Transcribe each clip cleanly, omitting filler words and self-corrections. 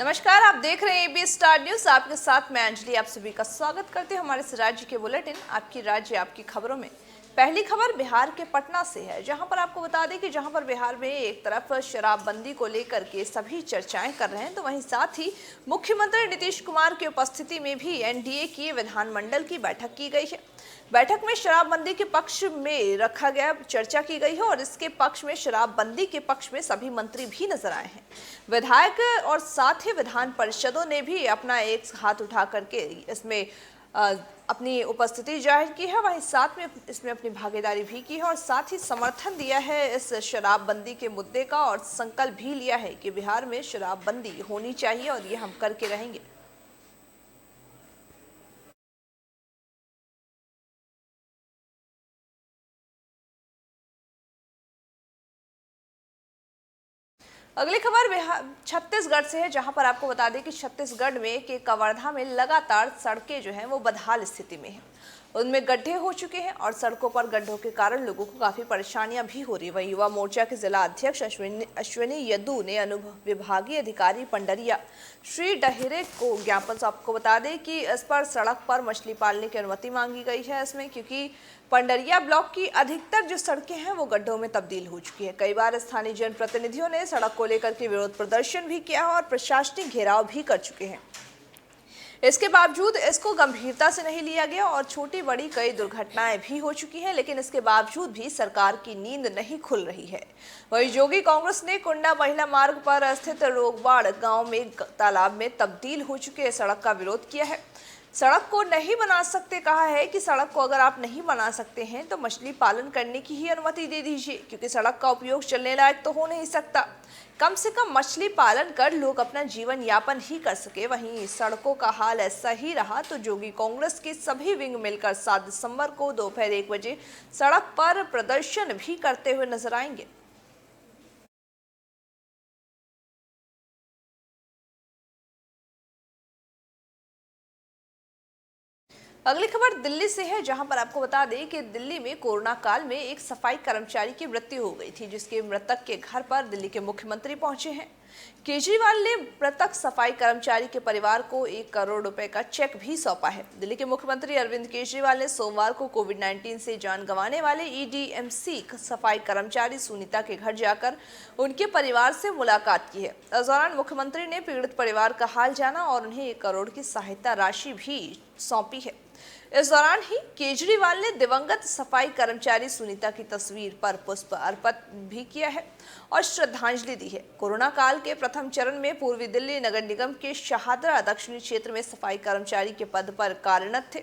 नमस्कार, आप देख रहे हैं एबी स्टार न्यूज। आपके साथ मैं अंजलि आप सभी का स्वागत करते हैं हमारे इस राज्य के बुलेटिन आपकी राज्य आपकी खबरों में। पहली खबर बिहार के पटना से है, जहां पर आपको बता दें कि जहां पर बिहार में एक तरफ शराबबंदी को लेकर के सभी चर्चाएं कर रहे हैं, तो वहीं साथ ही मुख्यमंत्री नीतीश कुमार की उपस्थिति में भी एनडीए की विधानमंडल की बैठक की गई है। बैठक में शराबबंदी के पक्ष में रखा गया चर्चा की गई है और इसके पक्ष में शराबबंदी के पक्ष में सभी मंत्री भी नजर आए हैं। विधायक और साथ ही विधान परिषदों ने भी अपना एक हाथ उठा करके इसमें अपनी उपस्थिति जाहिर की है, वहीं साथ में इसमें अपनी भागीदारी भी की है और साथ ही समर्थन दिया है इस शराबबंदी के मुद्दे का और संकल्प भी लिया है कि बिहार में शराबबंदी होनी चाहिए और ये हम करके रहेंगे। अगली खबर छत्तीसगढ़ से है, जहां पर आपको बता दें कि छत्तीसगढ़ में के कवर्धा में लगातार सड़कें जो हैं वो बदहाल स्थिति में हैं। उनमें गड्ढे हो चुके हैं और सड़कों पर गड्ढों के कारण लोगों को काफी परेशानियां भी हो रही है। वहीं युवा मोर्चा के जिला अध्यक्ष अश्विनी यदू ने अनुविभागीय अधिकारी पंडरिया श्री डहेरे को ज्ञापन आपको बता दें कि इस पर सड़क पर मछली पालने की अनुमति मांगी गई है इसमें, क्योंकि पंडरिया ब्लॉक की अधिकतर जो सड़कें हैं वो गड्ढों में तब्दील हो चुकी है। कई बार स्थानीय जनप्रतिनिधियों ने सड़क को लेकर के विरोध प्रदर्शन भी किया और प्रशासनिक घेराव भी कर चुके हैं। इसके बावजूद इसको गंभीरता से नहीं लिया गया और छोटी बड़ी कई दुर्घटनाएं भी हो चुकी हैं, लेकिन इसके बावजूद भी सरकार की नींद नहीं खुल रही है। वहीं जोगी कांग्रेस ने कुंडा महिला मार्ग पर स्थित रोगवाड़ गांव में तालाब में तब्दील हो चुके सड़क का विरोध किया है। सड़क को नहीं बना सकते कहा है कि सड़क को अगर आप नहीं बना सकते हैं तो मछली पालन करने की ही अनुमति दे दीजिए, क्योंकि सड़क का उपयोग चलने लायक तो हो नहीं सकता। कम से कम मछली पालन कर लोग अपना जीवन यापन ही कर सके। वहीं सड़कों का हाल ऐसा ही रहा तो जोगी कांग्रेस के सभी विंग मिलकर 7 दिसंबर को दोपहर 1 बजे सड़क पर प्रदर्शन भी करते हुए नजर आएंगे। अगली खबर दिल्ली से है, जहां पर आपको बता दें कि दिल्ली में कोरोना काल में एक सफाई कर्मचारी की मृत्यु हो गई थी, जिसके मृतक के घर पर दिल्ली के मुख्यमंत्री पहुंचे हैं। केजरीवाल ने मृतक सफाई कर्मचारी के परिवार को 1 करोड़ रुपए का चेक भी सौंपा है। दिल्ली के मुख्यमंत्री अरविंद केजरीवाल ने सोमवार को कोविड-19 से जान गंवाने वाले ईडीएमसी सफाई कर्मचारी सुनीता के घर जाकर उनके परिवार से मुलाकात की है। इस दौरान मुख्यमंत्री ने पीड़ित परिवार का हाल जाना और उन्हें 1 करोड़ की सहायता राशि भी सौंपी है। इस दौरान ही केजरीवाल ने दिवंगत सफाई कर्मचारी सुनीता की तस्वीर पर पुष्प अर्पित भी किया है और श्रद्धांजलि दी है। कोरोना काल के प्रथम चरण में पूर्वी दिल्ली नगर निगम के शहादरा दक्षिणी क्षेत्र में सफाई कर्मचारी के पद पर कार्यरत थे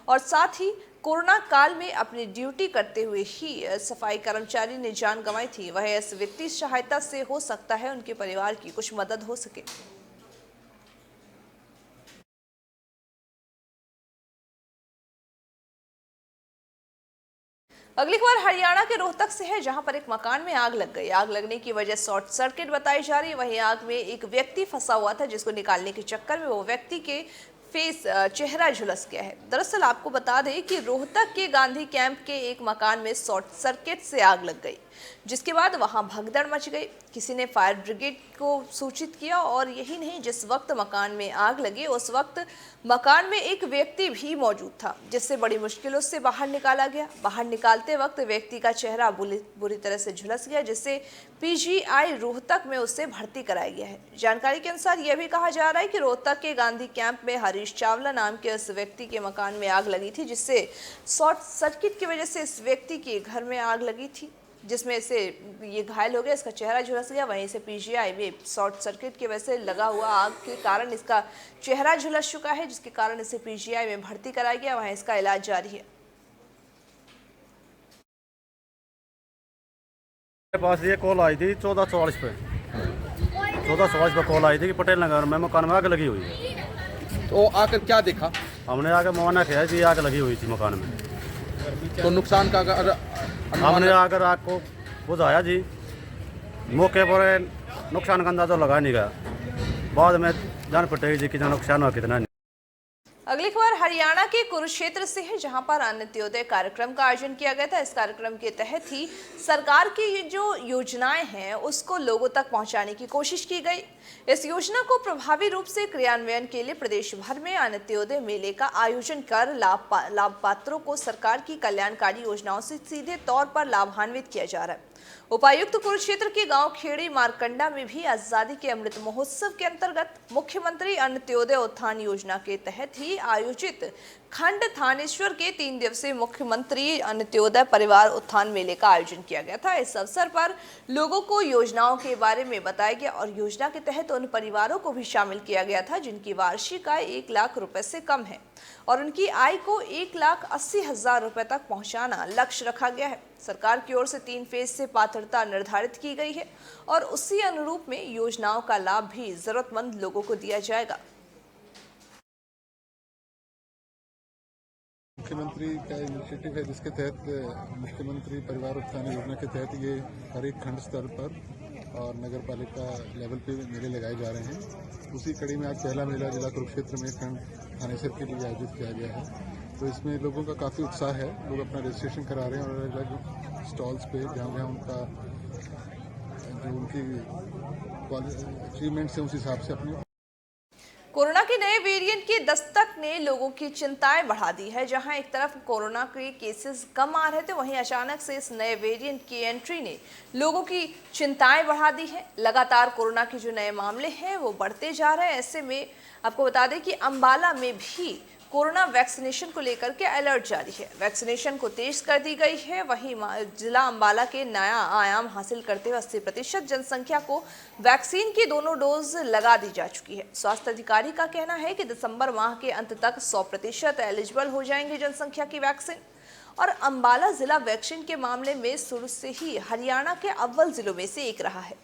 और साथ ही कोरोना काल में अपनी ड्यूटी करते हुए ही सफाई कर्मचारी ने जान गंवाई थी। वह इस वित्तीय सहायता से हो सकता है उनके परिवार की कुछ मदद हो सके। अगली खबर हरियाणा के रोहतक से है, जहां पर एक मकान में आग लग गई। आग लगने की वजह शॉर्ट सर्किट बताई जा रही है। वहीं आग में एक व्यक्ति फंसा हुआ था, जिसको निकालने के चक्कर में वो व्यक्ति के चेहरा झुलस गया है। दरअसल आपको बता दें कि रोहतक के गांधी कैंप के एक मकान में शॉर्ट सर्किट से आग लग गई, जिसके बाद वहां भगदड़ मच गई। किसी ने फायर ब्रिगेड को सूचित किया और यही नहीं, जिस वक्त मकान में आग लगी उस वक्त मकान में एक व्यक्ति भी मौजूद था, जिससे बड़ी मुश्किलों से बाहर निकाला गया। बाहर निकालते वक्त व्यक्ति का चेहरा बुरी तरह से झुलस गया, जिससे पीजीआई रोहतक में उसे भर्ती कराया गया है। जानकारी के अनुसार यह भी कहा जा रहा है कि रोहतक के गांधी कैंप में हरीश चावला नाम के इस व्यक्ति के मकान में आग लगी थी, जिससे शॉर्ट सर्किट की वजह से इस व्यक्ति के घर में आग लगी थी, जिसमें से ये घायल हो गया, इसका चेहरा झुलस गया। वहीं से पीजीआई में शॉर्ट सर्किट की वजह से लगा हुआ आग के कारण इसका चेहरा झुलस चुका है, जिसके कारण इसे पीजीआई में भर्ती कराया गया। वहीं इसका इलाज जारी है। मेरे पास ये कॉल आई थी 14:44 पे 14:44 पे कॉल आई थी कि पटेल नगर में मकान में आग लगी हुई है। तो आकर क्या देखा? हमने आके मुआयना किया कि आग लगी हुई थी मकान में। तो नुकसान का हमने आकर आग को बुझाया जी। मौके पर नुकसान का अंदाजा लगा नहीं गया, बाद में जान पड़ेगी जी कितना नुकसान हुआ कितना नहीं। अगली खबर हरियाणा के कुरुक्षेत्र से है, जहां पर अन्त्योदय कार्यक्रम का आयोजन किया गया था। इस कार्यक्रम के तहत ही सरकार की ये जो योजनाएं हैं उसको लोगों तक पहुंचाने की कोशिश की गई। इस योजना को प्रभावी रूप से क्रियान्वयन के लिए प्रदेश भर में अन्त्योदय मेले का आयोजन कर लाभ पात्रों को सरकार की कल्याणकारी योजनाओं से सीधे तौर पर लाभान्वित किया जा रहा है। उपायुक्त कुरुक्षेत्र के गांव खेड़ी मारकंडा में भी आजादी के अमृत महोत्सव के अंतर्गत मुख्यमंत्री अन्त्योदय उत्थान योजना के तहत ही आयोजित खंड थानेश्वर के 3 दिवसीय मुख्यमंत्री अन्त्योदय परिवार उत्थान मेले का आयोजन किया गया था। इस अवसर पर लोगों को योजनाओं के बारे में बताया गया और योजना के तहत उन परिवारों को भी शामिल किया गया था जिनकी वार्षिक आय 1 लाख रुपए से कम है और उनकी आय को 1,80,000 रुपए तक पहुंचाना लक्ष्य रखा गया है। सरकार की ओर से 3 फेज से पात्रता निर्धारित की गई है और उसी अनुरूप में योजनाओं का लाभ भी जरूरतमंद लोगों को दिया जाएगा। मुख्यमंत्री का इनिशिएटिव है जिसके तहत मुख्यमंत्री परिवार उत्थान योजना के तहत ये हर एक खंड स्तर पर और नगर पालिका लेवल पे मेले लगाए जा रहे हैं। उसी कड़ी में आज पहला मेला जिला कुरुक्षेत्र में खंड थानेसर के लिए आयोजित किया गया है। तो इसमें लोगों का काफ़ी उत्साह है, लोग अपना रजिस्ट्रेशन करा रहे हैं और अलग अलग स्टॉल्स पे जहाँ उनका जो उनकी अचीवमेंट्स हैं उस हिसाब से अपनी। कोरोना के नए वेरिएंट की दस्तक ने लोगों की चिंताएं बढ़ा दी है। जहां एक तरफ कोरोना के केसेस कम आ रहे थे, वहीं अचानक से इस नए वेरिएंट की एंट्री ने लोगों की चिंताएं बढ़ा दी है। लगातार कोरोना के जो नए मामले हैं वो बढ़ते जा रहे हैं। ऐसे में आपको बता दें कि अंबाला में भी कोरोना वैक्सीनेशन को लेकर के अलर्ट जारी है। वैक्सीनेशन को तेज कर दी गई है। वहीं जिला अंबाला के नया आयाम हासिल करते हुए 80% जनसंख्या को वैक्सीन की दोनों डोज लगा दी जा चुकी है। स्वास्थ्य अधिकारी का कहना है कि दिसंबर माह के अंत तक 100% एलिजिबल हो जाएंगे जनसंख्या की वैक्सीन। और अंबाला जिला वैक्सीन के मामले में शुरू से ही हरियाणा के अव्वल जिलों में से एक रहा है।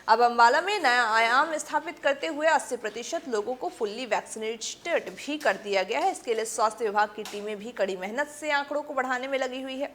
अब अंबाला में नया आयाम स्थापित करते हुए 80% लोगों को फुल्ली वैक्सीनेटेड भी कर दिया गया है। इसके लिए स्वास्थ्य विभाग की टीमें भी कड़ी मेहनत से आंकड़ों को बढ़ाने में लगी हुई है।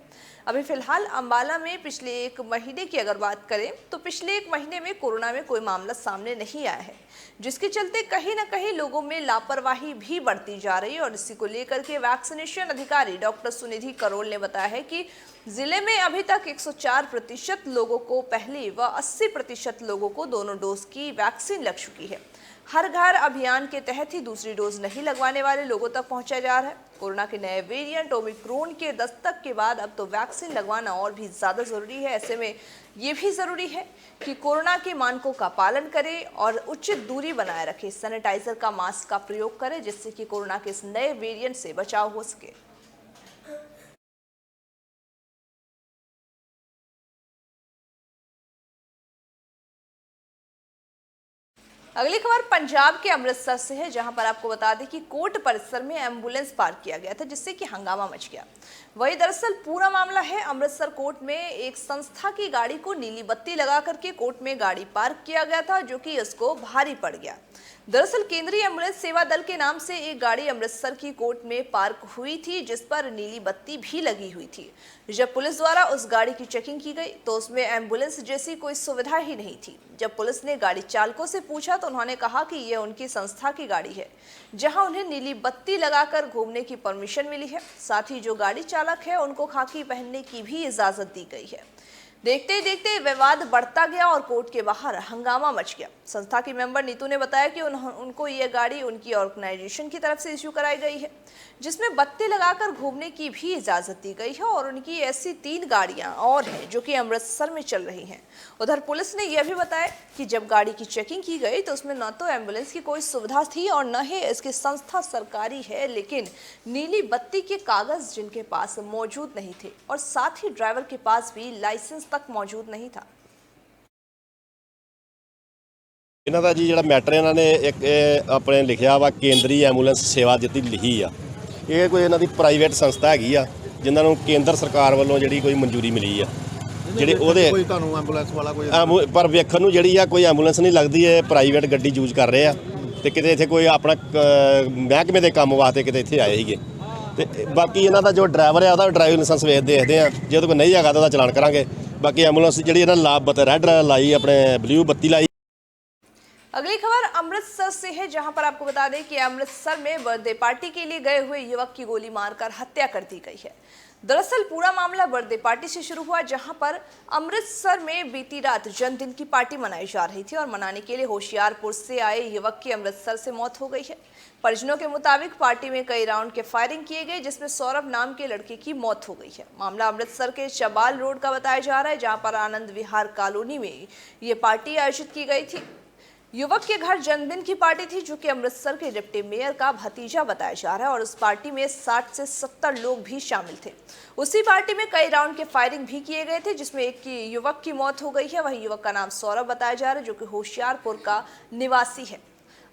अभी फिलहाल अंबाला में पिछले 1 महीने की अगर बात करें तो पिछले 1 महीने में कोरोना में कोई मामला सामने नहीं आया है, जिसके चलते कहीं ना कहीं लोगों में लापरवाही भी बढ़ती जा रही है। और इसी को लेकर के वैक्सीनेशन अधिकारी डॉक्टर सुनिधि करोल ने बताया है कि जिले में अभी तक 104% लोगों को पहली व 80% लोगों को दोनों डोज की वैक्सीन लग चुकी है। हर घर अभियान के तहत ही दूसरी डोज नहीं लगवाने वाले लोगों तक पहुंचाया जा रहा है। कोरोना के नए वेरिएंट ओमिक्रॉन के दस्तक के बाद अब तो वैक्सीन लगवाना और भी ज़्यादा ज़रूरी है। ऐसे में ये भी ज़रूरी है कि कोरोना के मानकों का पालन करें और उचित दूरी बनाए रखें, सैनिटाइजर का मास्क का प्रयोग करें, जिससे कि कोरोना के इस नए वेरिएंट से बचाव हो सके। अगली खबर पंजाब के अमृतसर से है, जहां पर आपको बता दें कि कोर्ट परिसर में एम्बुलेंस पार्क किया गया था, जिससे कि हंगामा मच गया। वही दरअसल पूरा मामला है अमृतसर कोर्ट में एक संस्था की गाड़ी को नीली बत्ती लगा करके कोर्ट में गाड़ी पार्क किया गया था, जो कि उसको भारी पड़ गया। दरअसल केंद्रीय एम्बुलेंस सेवा दल के नाम से एक गाड़ी अमृतसर की कोर्ट में पार्क हुई थी, जिस पर नीली बत्ती भी लगी हुई थी। जब पुलिस द्वारा उस गाड़ी की चेकिंग की गई तो उसमें एम्बुलेंस जैसी कोई सुविधा ही नहीं थी। जब पुलिस ने गाड़ी चालकों से पूछा तो उन्होंने कहा कि ये उनकी संस्था की गाड़ी है, जहां उन्हें नीली बत्ती लगाकर घूमने की परमिशन मिली है। साथ ही जो गाड़ी चालक है उनको खाकी पहनने की भी इजाजत दी गई है। देखते ही देखते विवाद बढ़ता गया और कोर्ट के बाहर हंगामा मच गया। संस्था की मेंबर नीतू ने बताया कि उनको ये गाड़ी उनकी ऑर्गेनाइजेशन की तरफ से इश्यू कराई गई है, जिसमें बत्ती लगाकर घूमने की भी इजाजत दी गई है और उनकी ऐसी 3 गाड़ियां और हैं जो कि अमृतसर में चल रही हैं। उधर पुलिस ने यह भी बताया कि जब गाड़ी की चेकिंग की गई तो उसमें न तो एम्बुलेंस की कोई सुविधा थी और न ही इसकी संस्था सरकारी है, लेकिन नीली बत्ती के कागज जिनके पास मौजूद नहीं थे और साथ ही ड्राइवर के पास भी लाइसेंस तक मौजूद नहीं था। ਇਹਨਾਂ ਦਾ ਜੀ ਜਿਹੜਾ ਮੈਟਰ ਇਹਨਾਂ ਨੇ ਇੱਕ ਆਪਣੇ ਲਿਖਿਆ ਵਾ ਕੇਂਦਰੀ ਐਂਬੂਲੈਂਸ ਸੇਵਾ ਜਿੱਤੀ ਲਿਖੀ ਆ। ਇਹ ਕੋਈ ਇਹਨਾਂ ਦੀ ਪ੍ਰਾਈਵੇਟ ਸੰਸਥਾ ਹੈਗੀ ਆ ਜਿਨ੍ਹਾਂ ਨੂੰ ਕੇਂਦਰ ਸਰਕਾਰ ਵੱਲੋਂ ਜਿਹੜੀ ਕੋਈ ਮਨਜ਼ੂਰੀ ਮਿਲੀ ਆ। ਜਿਹੜੇ ਉਹਦੇ ਕੋਈ ਤੁਹਾਨੂੰ ਐਂਬੂਲੈਂਸ ਵਾਲਾ ਕੋਈ ਪਰ ਵੇਖਣ ਨੂੰ ਜਿਹੜੀ ਆ ਕੋਈ ਐਂਬੂਲੈਂਸ ਨਹੀਂ ਲੱਗਦੀ, ਇਹ ਪ੍ਰਾਈਵੇਟ ਗੱਡੀ ਯੂਜ਼ ਕਰ ਰਹੇ ਆ ਤੇ ਕਿਤੇ ਇੱਥੇ ਕੋਈ ਆਪਣਾ ਮਹਿਕਮੇ ਦੇ ਕੰਮ ਵਾਸਤੇ ਕਿਤੇ ਇੱਥੇ ਆਏ ਸੀਗੇ। ਤੇ ਬਾਕੀ ਇਹਨਾਂ ਦਾ ਜੋ ਡਰਾਈਵਰ ਆ ਉਹਦਾ ਡਰਾਈਵਿੰਗ ਲਾਇਸੈਂਸ ਦੇਖਦੇ ਆ, ਜੇ ਉਹਦੇ ਕੋਲ ਨਹੀਂ ਹੈਗਾ ਤਾਂ ਉਹਦਾ ਚਲਾਨ ਕਰਾਂਗੇ। ਬਾਕੀ ਐਂਬੂਲੈਂਸ ਜਿਹੜੀ ਇਹਨਾਂ ਲਾਭ ਰੈੱਡ ਲਾਈ ਆਪਣੇ ਬਲੂ ਬੱਤੀ ਲਾਈ। अगली खबर अमृतसर से है, जहां पर आपको बता दें कि अमृतसर में बर्थडे पार्टी के लिए गए हुए युवक की गोली मारकर हत्या कर दी गई है। दरअसल पूरा मामला बर्थडे पार्टी से शुरू हुआ, जहां पर अमृतसर में बीती रात जन्मदिन की पार्टी मनाई जा रही थी और मनाने के लिए होशियारपुर से आए युवक की अमृतसर से मौत हो गई है। परिजनों के मुताबिक पार्टी में कई राउंड के फायरिंग किए गए, जिसमें सौरभ नाम के लड़के की मौत हो गई है। मामला अमृतसर के चबाल रोड का बताया जा रहा है, जहां पर आनंद विहार कॉलोनी में ये पार्टी आयोजित की गई थी। युवक के घर जन्मदिन की पार्टी थी, जो कि अमृतसर के डिप्टी मेयर का भतीजा बताया जा रहा है और उस पार्टी में 60 से 70 लोग भी शामिल थे। उसी पार्टी में कई राउंड के फायरिंग भी किए गए थे, जिसमें एक युवक की मौत हो गई है। वहीं युवक का नाम सौरभ बताया जा रहा है, जो कि होशियारपुर का निवासी है।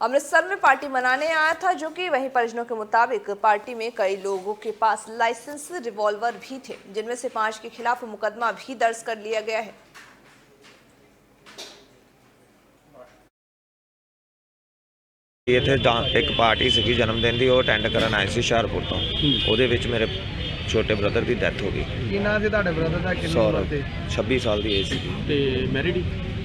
अमृतसर में पार्टी मनाने आया था, जो कि वहीं परिजनों के मुताबिक पार्टी में कई लोगों के पास लाइसेंस रिवॉल्वर भी थे, जिनमें से 5 के खिलाफ मुकदमा भी दर्ज कर लिया गया है। ਇੱਥੇ ਇੱਕ ਪਾਰਟੀ ਸੀਗੀ ਜਨਮ ਦਿਨ ਦੀ, ਉਹ ਅਟੈਂਡ ਕਰਨ ਆਏ ਸੀ ਹੁਸ਼ਿਆਰਪੁਰ ਤੋਂ। ਉਹਦੇ ਵਿੱਚ ਮੇਰੇ ਛੋਟੇ ਬ੍ਰਦਰ ਦੀ ਡੈਥ ਹੋ ਗਈ। ਕੀ ਨਾਂ ਸੀ ਤੁਹਾਡੇ ਬ੍ਰਦਰ ਦਾ? ਕਿੰਨੀ ਉਮਰ ਸੌਰਭ, ਤੇ 26 ਸਾਲ ਦੀ ਏਜ ਸੀ। ਤੇ ਮੈਰਿਡ?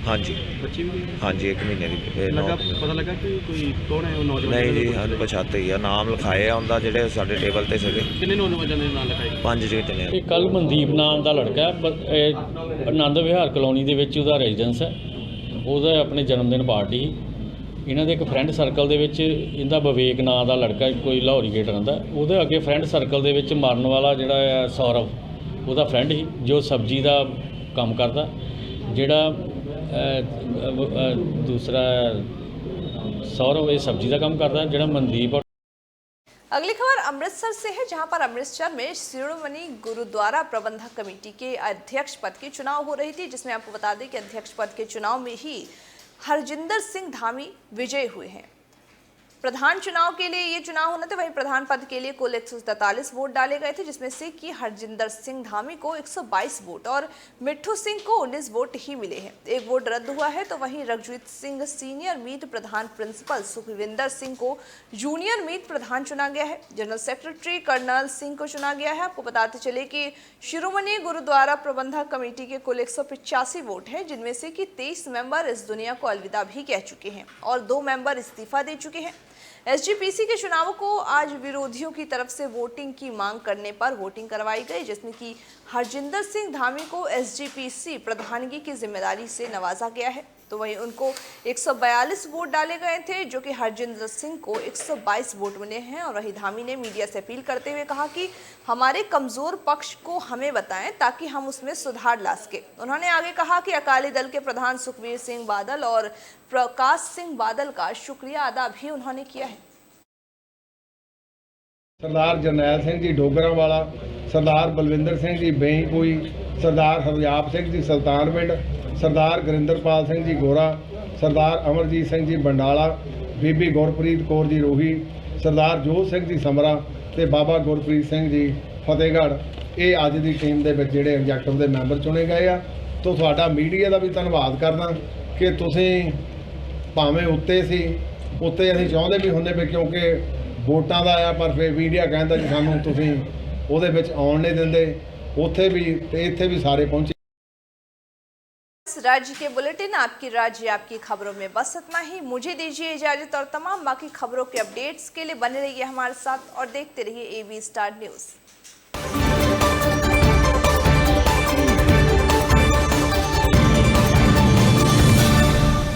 ਹਾਂਜੀ ਬੱਚੀ ਵੀ? ਹਾਂਜੀ, 1 ਮਹੀਨੇ ਦੀ। ਲੱਗਾ ਪਤਾ ਲੱਗਾ ਕਿ ਕੋਈ ਕੌਣ ਹੈ ਉਹ ਨੌਜਵਾਨ? ਨਹੀਂ ਜੀ, ਸਾਨੂੰ ਪਛਾਤੇ ਹੀ ਆ, ਨਾਮ ਲਿਖਾਏ ਆ ਉਹਦਾ, ਜਿਹੜੇ ਸਾਡੇ ਟੇਬਲ ਤੇ ਸੀਗੇ। ਕਿੰਨੇ ਨੌਜਵਾਨਾਂ ਦੇ ਨਾਂ ਲਿਖਾਏ? 5 ਜਿਹੜੇ ਚਲੇ ਇਹ ਕੱਲ ਮਨਦੀਪ ਨਾਮ ਦਾ ਲੜਕਾ ਹੈ, ਆਨੰਦ ਵਿਹਾਰ ਕਲੋਨੀ ਦੇ ਵਿੱਚ ਉਹਦਾ ਰੈਜ਼ੀਡੈਂਸ ਹੈ। ਉਹਦਾ ਆਪਣੇ ਜਨਮ ਦਿਨ ਪਾਰਟੀ ਸੀ। ਇਹਨਾਂ ਦੇ ਇੱਕ ਫਰੈਂਡ ਸਰਕਲ ਦੇ ਵਿੱਚ ਇਹਦਾ ਵਿਵੇਕ ਨਾਂ ਦਾ ਲੜਕਾ ਕੋਈ ਲਾਹੌਰੀ ਗੇਟ ਰਹਿੰਦਾ, ਉਹਦੇ ਅੱਗੇ ਫਰੈਂਡ ਸਰਕਲ ਦੇ ਵਿੱਚ ਮਰਨ ਵਾਲਾ ਜਿਹੜਾ ਆ ਸੌਰਵ, ਉਹਦਾ ਫਰੈਂਡ ਸੀ, ਜੋ ਸਬਜ਼ੀ ਦਾ ਕੰਮ ਕਰਦਾ। ਜਿਹੜਾ ਦੂਸਰਾ सौरभ ये सब्जी का काम करता है, जो मनदीप। और अगली खबर अमृतसर से है, जहां पर अमृतसर में शिरोमणि गुरुद्वारा प्रबंधक कमेटी के अध्यक्ष पद की चुनाव हो रही थी, जिसमें आपको बता दें कि अध्यक्ष पद के चुनाव में ही हरजिंदर सिंह धामी विजयी हुए हैं। प्रधान चुनाव के लिए ये चुनाव होना था, वहीं प्रधान पद के लिए कुल 143 वोट डाले गए थे, जिसमें से कि हरजिंदर सिंह धामी को 122 वोट और मिट्ठू सिंह को 19 वोट ही मिले हैं। एक वोट रद्द हुआ है। तो वहीं रघुजीत सिंह सीनियर मीत प्रधान प्रिंसिपल, सुखविंदर सिंह को जूनियर मीत प्रधान चुना गया है। जनरल सेक्रेटरी कर्नल सिंह को चुना गया है। आपको बताते चले कि शिरोमणि गुरुद्वारा प्रबंधक कमेटी के कुल 185 वोट हैं, जिनमें से कि 23 मेंबर इस दुनिया को अलविदा भी कह चुके हैं और 2 मेंबर इस्तीफा दे चुके हैं। एसजीपीसी के चुनावों को आज विरोधियों की तरफ से वोटिंग की मांग करने पर वोटिंग करवाई गई, जिसमें कि हरजिंदर सिंह धामी को एसजीपीसी प्रधानगी की जिम्मेदारी से नवाजा गया है। तो वहीं उनको 142 वोट डाले गए थे, जो कि हरजिंदर सिंह को 122 वोट मिले हैं। और वहीं धामी ने मीडिया से अपील करते हुए कहा कि हमारे कमजोर पक्ष को हमें बताएं ताकि हम उसमें सुधार ला सके। उन्होंने आगे कहा कि अकाली दल के प्रधान सुखबीर सिंह बादल और प्रकाश सिंह बादल का शुक्रिया अदा भी उन्होंने किया है। सरदार जरनैल सिंह जी डोगरावाला, सरदार बलविंदर सिंह जी बेईपुई, सरदार हरजाप सिंह जी सुल्तानविंड, सरदार गुरिंदरपाल सिंह जी गोरा, सरदार अमरजीत सिंह जी बंडाला, बीबी गुरप्रीत कौर जी रोही, सरदार जोत सिंह जी समरा ते बाबा गुरप्रीत सिंह जी फतेहगढ़, ये अज की टीम के जोड़े एग्जैक्टिव के मैंबर चुने गए आ। तो तुहाडा मीडिया का भी धन्यवाद करना कि तुसीं भावें उत्ते सी उत्ते असीं चाहुंदे भी हुंदे पे, क्योंकि वोटां दा आया, पर फिर मीडिया कहता जी सानूं तुसीं उहदे विच आउण नहीं दिंदे, उत्थे भी ते इत्थे भी सारे पहुंचे। राज्य के बुलेटिन आपकी राज्य आपकी खबरों में बस इतना ही। मुझे दीजिए इजाजत और तमाम बाकी खबरों के अपडेट्स के लिए बने रहिए हमारे साथ और देखते रहिए AB स्टार न्यूज़।